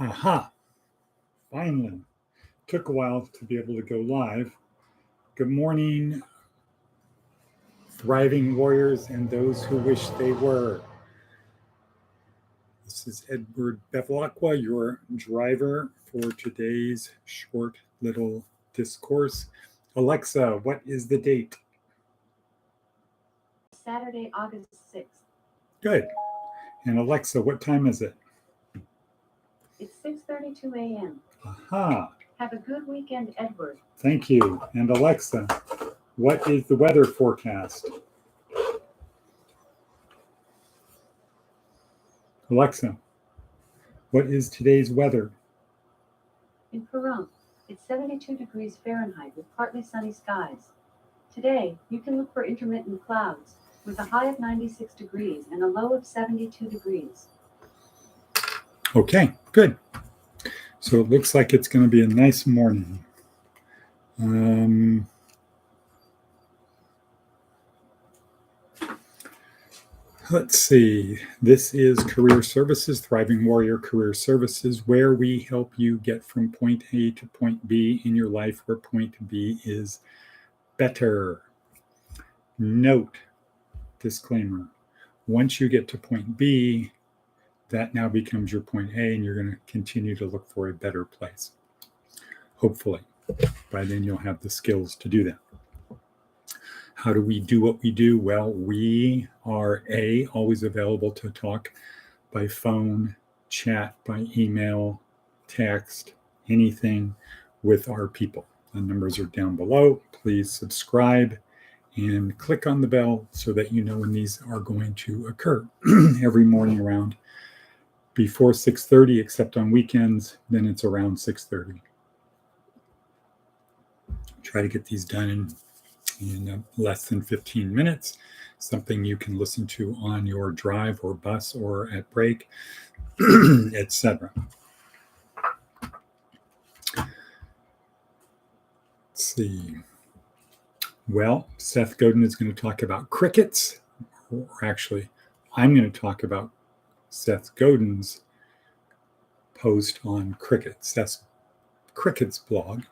Aha, finally. Took a while to be able to go live. Good morning, thriving warriors and those who wish they were. This is Edward Bevilacqua, your driver for today's short little discourse. Alexa, what is the date? Saturday, August 6th. Good. And Alexa, what time is it? It's 6:32 a.m. Aha. Have a good weekend, Edward. Thank you. And Alexa, what is the weather forecast? Alexa, what is today's weather? In Pahrump, it's 72 degrees Fahrenheit with partly sunny skies. Today, you can look for intermittent clouds with a high of 96 degrees and a low of 72 degrees. Okay, good. So it looks like it's going to be a nice morning. Let's see. This is Career Services, Thriving Warrior Career Services, where we help you get from point A to point B in your life, where point B is better. Note, disclaimer, once you get to point B, that now becomes your point A, and you're going to continue to look for a better place. Hopefully, by then you'll have the skills to do that. How do we do what we do? Well, we are always available to talk by phone, chat, by email, text, anything with our people. The numbers are down below. Please subscribe and click on the bell so that you know when these are going to occur every morning around before 6:30, except on weekends, then it's around 6:30. Try to get these done in less than 15 minutes, something you can listen to on your drive or bus or at break, etc. Let's see. Well, Seth Godin is going to talk about crickets, or actually, I'm going to talk about Seth Godin's post on crickets. That's Cricket's blog.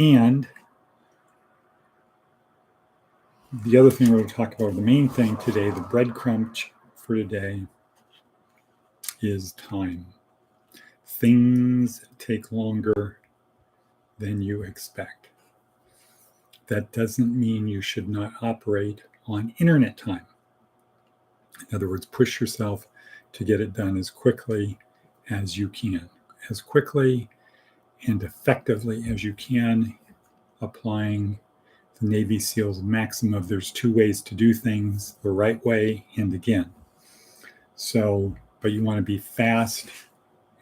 And the other thing we're going to talk about, the main thing today, the breadcrumb for today, is time. Things take longer than you expect. That doesn't mean you should not operate on internet time. In other words, push yourself to get it done as quickly as you can, as quickly and effectively as you can, applying the Navy SEALs maxim of there's two ways to do things, the right way and again. So, but you want to be fast,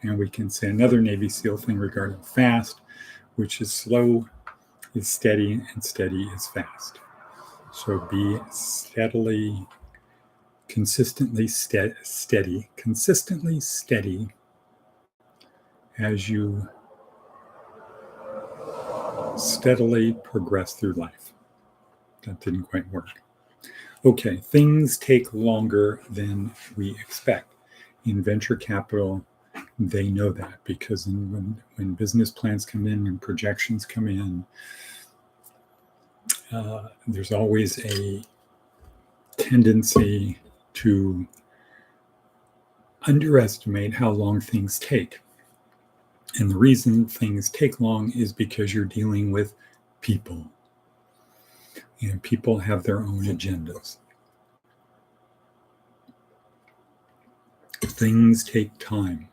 and we can say another Navy SEAL thing regarding fast, which is slow is steady and steady is fast. So be steady, consistently as you steadily progress through life. That didn't quite work. Okay, things take longer than we expect. In venture capital, they know that because when business plans come in and projections come in, there's always a tendency to underestimate how long things take. And the reason things take long is because you're dealing with people. And people have their own agendas. Things take time.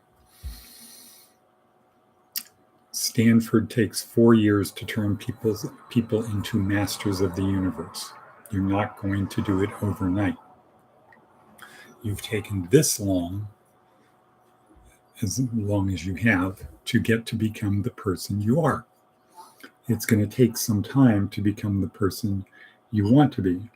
Stanford takes 4 years to turn people into masters of the universe. You're not going to do it overnight. You've taken this long as you have, to get to become the person you are. It's going to take some time to become the person you want to be.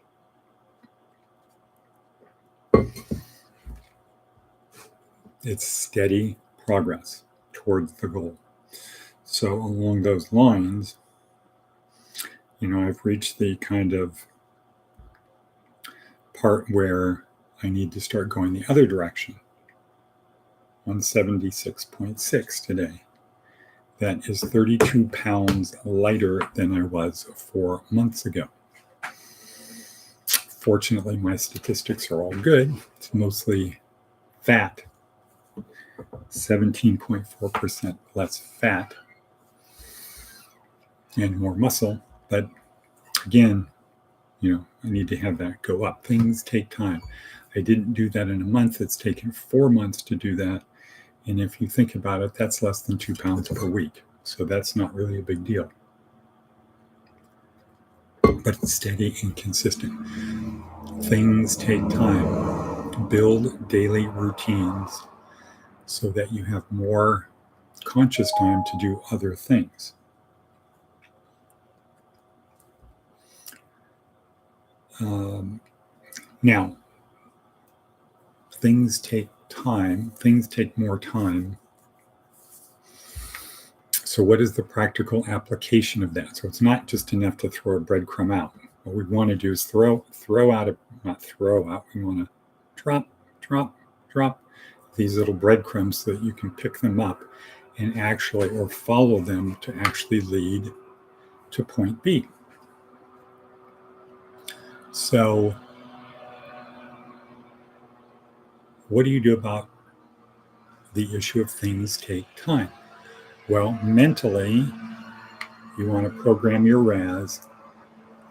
It's steady progress towards the goal. So along those lines, I've reached the kind of part where I need to start going the other direction. on 76.6 today. That is 32 pounds lighter than I was 4 months ago. Fortunately, my statistics are all good. It's mostly fat, 17.4% less fat and more muscle. But again, I need to have that go up. Things take time. I didn't do that in a month. It's taken 4 months to do that. And if you think about it, that's less than 2 pounds per week. So that's not really a big deal. But it's steady and consistent. Things take time. Build daily routines so that you have more conscious time to do other things. Now, things take time. Things take more time. So what is the practical application of that? So it's not just enough to throw a breadcrumb out. What we want to do is we want to drop these little breadcrumbs so that you can pick them up and actually, or follow them to actually lead to point B. So what do you do about the issue of things take time? Well, mentally, you want to program your RAS.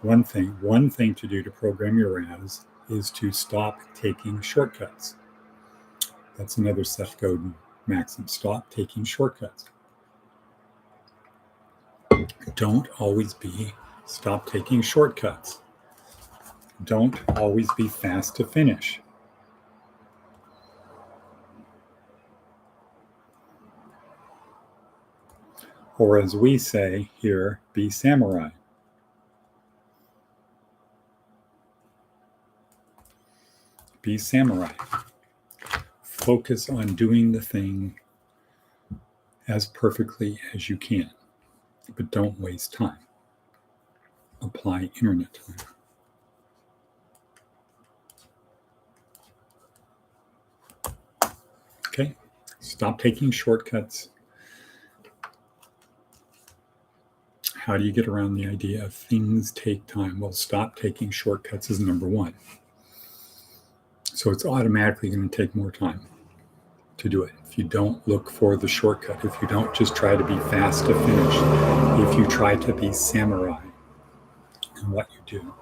One thing to do to program your RAS is to stop taking shortcuts. That's another Seth Godin maxim. Stop taking shortcuts. Stop taking shortcuts. Don't always be fast to finish. Or as we say here, be samurai. Be samurai. Focus on doing the thing as perfectly as you can, but don't waste time. Apply internet time. Okay, stop taking shortcuts. How do you get around the idea of things take time? Well, stop taking shortcuts is number one. So it's automatically going to take more time to do it. If you don't look for the shortcut, if you don't just try to be fast to finish, if you try to be samurai in what you do.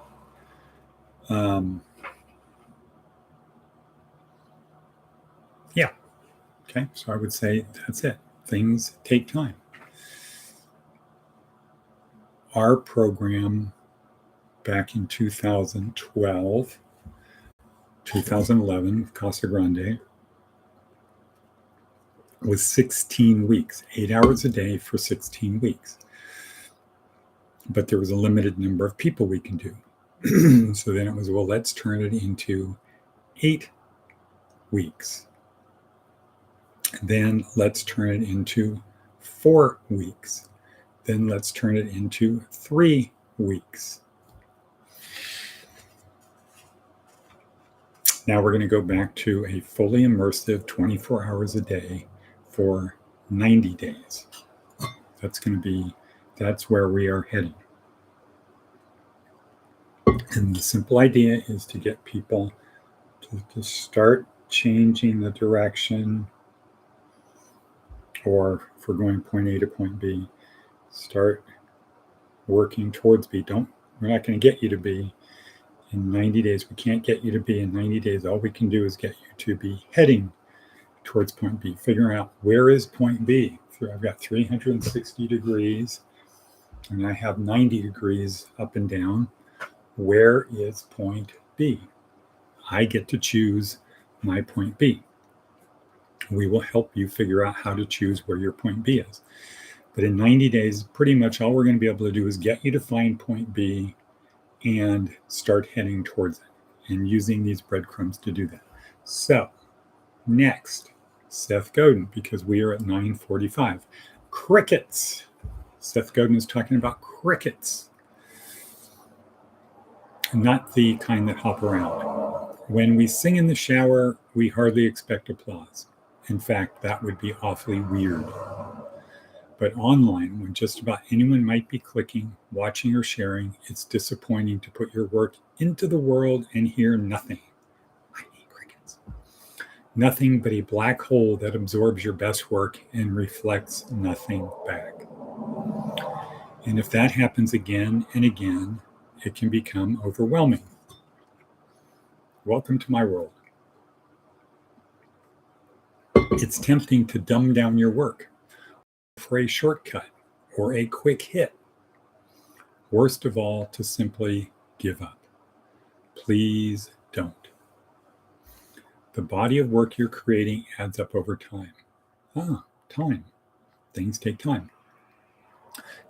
Okay, so I would say that's it. Things take time. Our program back in 2012, 2011, Casa Grande, was 16 weeks, 8 hours a day for 16 weeks. But there was a limited number of people we can do. So then it was, well, let's turn it into 8 weeks. Then let's turn it into 4 weeks. Then let's turn it into 3 weeks. Now we're going to go back to a fully immersive 24 hours a day for 90 days. That's where we are heading. And the simple idea is to get people to start changing the direction, or if we're going point A to point B, start working towards B. We're not going to get you to B in 90 days. We can't get you to B in 90 days. All we can do is get you to be heading towards point B, figuring out where is point B. I've got 360 degrees and I have 90 degrees up and down. Where is point B? I get to choose my point B. We will help you figure out how to choose where your point B is. But in 90 days, pretty much all we're going to be able to do is get you to find point B and start heading towards it and using these breadcrumbs to do that. So next, Seth Godin, because we are at 9:45. Crickets. Seth Godin is talking about crickets. Not the kind that hop around. When we sing in the shower, we hardly expect applause. In fact, that would be awfully weird. But online, when just about anyone might be clicking, watching, or sharing, it's disappointing to put your work into the world and hear nothing. I hate crickets. Nothing but a black hole that absorbs your best work and reflects nothing back. And if that happens again and again, it can become overwhelming. Welcome to my world. It's tempting to dumb down your work for a shortcut or a quick hit. Worst of all, to simply give up. Please don't. The body of work you're creating adds up over time. Time. Things take time.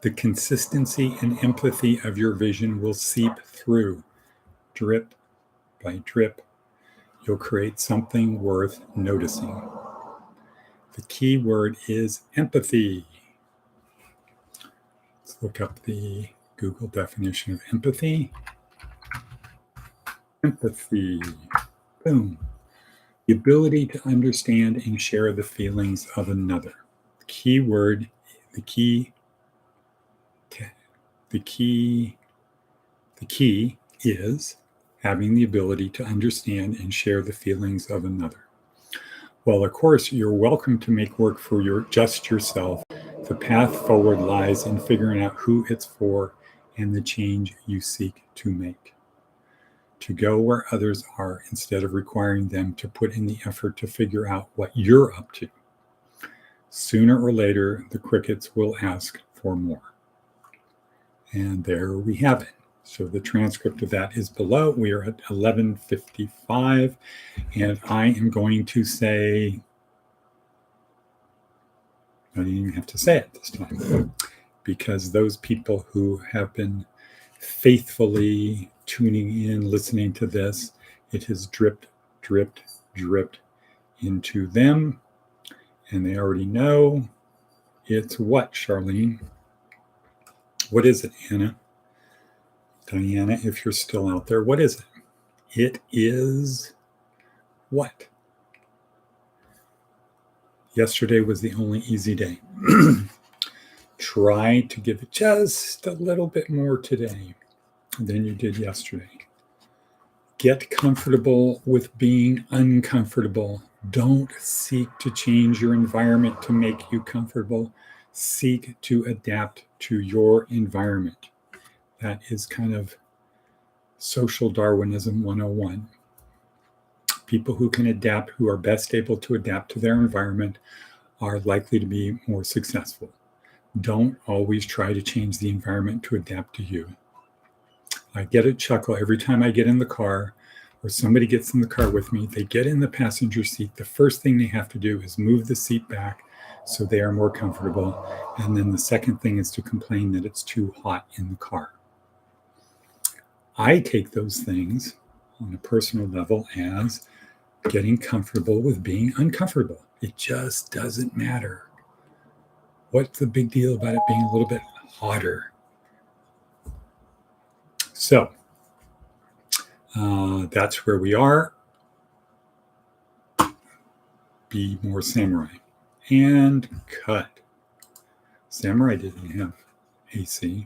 The consistency and empathy of your vision will seep through, drip by drip. You'll create something worth noticing. The key word is empathy. Let's look up the Google definition of empathy. Empathy. Boom. The ability to understand and share the feelings of another. The key word, the key is having the ability to understand and share the feelings of another. Well, of course, you're welcome to make work for just yourself. The path forward lies in figuring out who it's for and the change you seek to make. To go where others are instead of requiring them to put in the effort to figure out what you're up to. Sooner or later, the crickets will ask for more. And there we have it. So the transcript of that is below. We are at 11:55, and I am going to say, I don't even have to say it this time, because those people who have been faithfully tuning in, listening to this, it has dripped into them, and they already know. It's what, Charlene? What is it, Anna? Diana, if you're still out there, what is it? It is what? Yesterday was the only easy day. Try to give it just a little bit more today than you did yesterday. Get comfortable with being uncomfortable. Don't seek to change your environment to make you comfortable. Seek to adapt to your environment. That is kind of social Darwinism 101. People who can adapt, who are best able to adapt to their environment, are likely to be more successful. Don't always try to change the environment to adapt to you. I get a chuckle every time I get in the car or somebody gets in the car with me. They get in the passenger seat. The first thing they have to do is move the seat back so they are more comfortable. And then the second thing is to complain that it's too hot in the car. I take those things on a personal level as getting comfortable with being uncomfortable. It just doesn't matter. What's the big deal about it being a little bit hotter? So that's where we are. Be more samurai. And cut. Samurai didn't have AC.